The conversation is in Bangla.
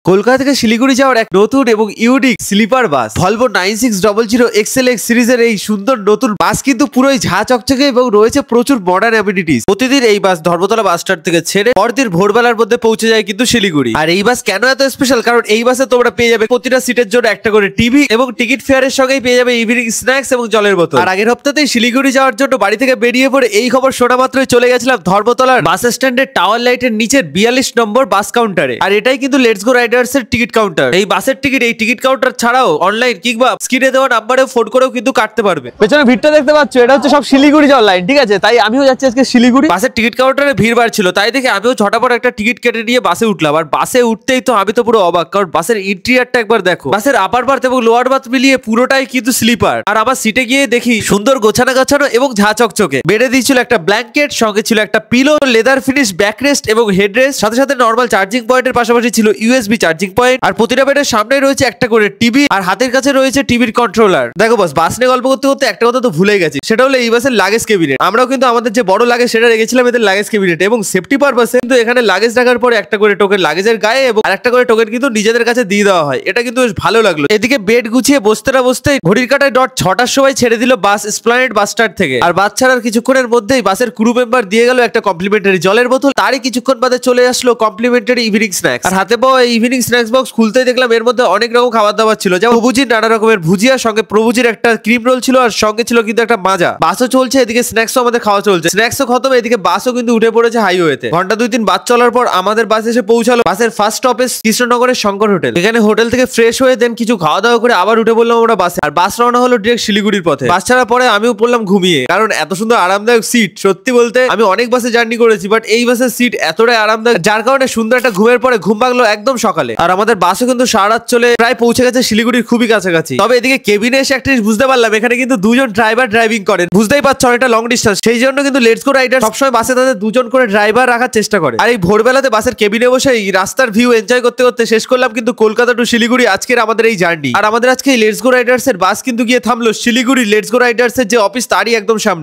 কলকাতা থেকে শিলিগুড়ি যাওয়ার এক নতুন এবং unique sleeper bus Volvo 9600 XLX সিরিজের এই সুন্দর নতুন বাস কিন্তু পুরোই ঝাঁ চকচকে এবং রয়েছে প্রচুর মডার্ন অ্যামিনিটিস। প্রতিদিন এই বাস ধর্মতলা বাস স্ট্যান্ড থেকে ছেড়ে পরদিন ভোরবেলার মধ্যে পৌঁছে যায় কিন্তু শিলিগুড়ি। আর এই বাস কেন এত স্পেশাল, কারণ এই বাসে তোমরা পেয়ে যাবে প্রতিটা সিটের জন্য একটা করে টিভি এবং টিকিট ফেয়ারের সঙ্গেই পেয়ে যাবে ইভিনিং স্ন্যাক্স এবং জলের বোতল। আর আগের হপ্তাতেই শিলিগুড়ি যাওয়ার জন্য বাড়ি থেকে বেরিয়ে পড়ে এই খবর শোনা মাত্রই চলে গেছিলাম ধর্মতলার বাস স্ট্যান্ডের টাওয়ার লাইটের নিচের 42 নম্বর বাস কাউন্টারে। আর এটাই কিন্তু লেটস গো রাইডার্স এর টিকিট কাউন্টার। এই বাসের টিকিট এই টিকিট কাউন্টার ছাড়াও অনলাইন কিংবা স্ক্রিনে দেওয়া নাম্বারে ফোন করেও কিন্তু কাটতে পারবে। পেছনে ভিড়টা দেখতে পাচ্ছ, এটা হচ্ছে সব শিলিগুড়ি যাওয়ার লাইন, ঠিক আছে? তাই আমিও যাচ্ছি আজকে শিলিগুড়ি। বাসের টিকিট কাউন্টারে ভিড় বাড়ছিল, তাই দেখে আমিও ঝটাপট একটা টিকিট কেটে নিয়ে বাসে উঠলাম। আর বাসে উঠতেই তো আমি তো পুরো অবাক, কারণ বাসের ইন্টেরিয়রটা একবার দেখো। বাসের আপার বার্থ এবং লোয়ার বার্থ মিলিয়ে পুরোটাই কিন্তু স্লিপার। আর আমার সিটে গিয়ে দেখি সুন্দর গোছানো গাছানো এবং ঝাঁ চকচকে। বেডে দিয়েছিল একটা ব্ল্যাঙ্কেট, সঙ্গে ছিল একটা পিলো, লেদার ফিনিশ ব্যাকরেস্ট এবং হেডরেস্ট, সাথে সাথে নর্মাল চার্জিং পয়েন্টের পাশাপাশি ছিল ইউএসবি চার্জিং পয়েন্ট। আর প্রতিটা বেডের সামনে রয়েছে একটা করে টিভি, আর হাতের কাছে রয়েছে টিভির কন্ট্রোলার। দেখো বস, বাস নিয়ে গল্প করতে করতে একটা কথা তো ভুলে গেছি, সেটা হলো এই বাসের লাগেজ কেবিনেট। আমরাও কিন্তু আমাদের যে বড় লাগেজ সেটা রেখেছিলাম এদের লাগেজ কেবিনেট, এবং সেফটি পারপাসে কিন্তু এখানে লাগেজ রাখার পরে একটা করে টোকেন লাগেজের গায়ে এবং আরেকটা করে টোকেন কিন্তু নিজেদের কাছে দিয়ে দেওয়া হয়। এটা কিন্তু বেশ ভালো লাগলো। এদিকে বেড গুছিয়ে বসতে না বসতে ঘড়ির কাটায় 6টার সময় ছেড়ে দিল বাস এসপ্ল্যানেড বাস স্ট্যান্ড থেকে। আর বাস ছাড়ার কিছুক্ষণের মধ্যেই বাসের ক্রু মেম্বার দিয়ে গেল একটা কমপ্লিমেন্টারি জলের বোতল। তারই কিছুক্ষণ বাদে চলে আসলো কমপ্লিমেন্টারি ইভিনিং স্ন্যাক্স। আর হাতে পাওয়া এই ইভিনিং স্ন্যাক্স বক্স খুলতেই দেখলাম এর মধ্যে অনেক রকম খাবার দাবার ছিল, যেমন প্রভুজির নানা রকমের ভুজিয়া, সঙ্গে প্রভুজির একটা ক্রিম রোল ছিল, আর সঙ্গে ছিল কিন্তু একটা মাজা। বাসও চলছে, এদিকে স্ন্যাক্সও আমাদের খাওয়া চলছে। স্ন্যাক্সও খতম, এদিকে বাসও কিন্তু উঠে পড়েছে হাইওয়েতে। ঘন্টা 2-3 বাস চলার পর আমাদের বাস এসে পৌঁছালো বাসের ফার্স্ট স্টপেজ কৃষ্ণনগরের শঙ্কর হোটেল। এখানে হোটেল থেকে ফ্রেশ হয়ে দেন কিছু খাওয়া দাওয়া করে আবার উঠে বললাম আমরা বাসে। আর বাস রওনা হলো ডিরেক্ট শিলিগুড়ির পথে। বাস ছাড়ার পরে আমিও পড়লাম ঘুমিয়ে, কারণ এত সুন্দর আরামদায়ক সিট। সত্যি বলতে আমি অনেক বাসে জার্নি করেছি, বাট এই বাসের সিট এতটাই আরামদায়ক, যার কারণে সুন্দর একটা ঘুমের পরে ঘুম ভাগলো একদম সকালে। আর আমাদের বাসও কিন্তু সারা রাত চলে প্রায় পৌঁছে গেছে শিলিগুড়ির খুবই কাছাকাছি। তবে এদিকে কেবিনে এসে একটা জিনিস বুঝতে পারলাম, এখানে কিন্তু দুজন ড্রাইভার ড্রাইভিং করেন। বুঝতেই পারছো অনেকটা লং ডিস্টেন্স, সেই জন্য কিন্তু লেটস গো রাইডার সবসময় বাসে তাদের দুজন করে ড্রাইভার রাখার চেষ্টা করে। আর এই ভোরবেলাতে বাসের কেবিনে বসে এই রাস্তার ভিউ এনজয় করতে করতে শেষ করলাম কিন্তু কলকাতা টু শিলিগুড়ি আজকের আমাদের এই জার্নি। আর আমাদের আজকে এই লেটস গো রাইডার্স এর বাস কিন্তু গিয়ে থামলো শিলিগুড়ি লেটস গো রাইডার্স এর যে অফিস তারই একদম সামনে।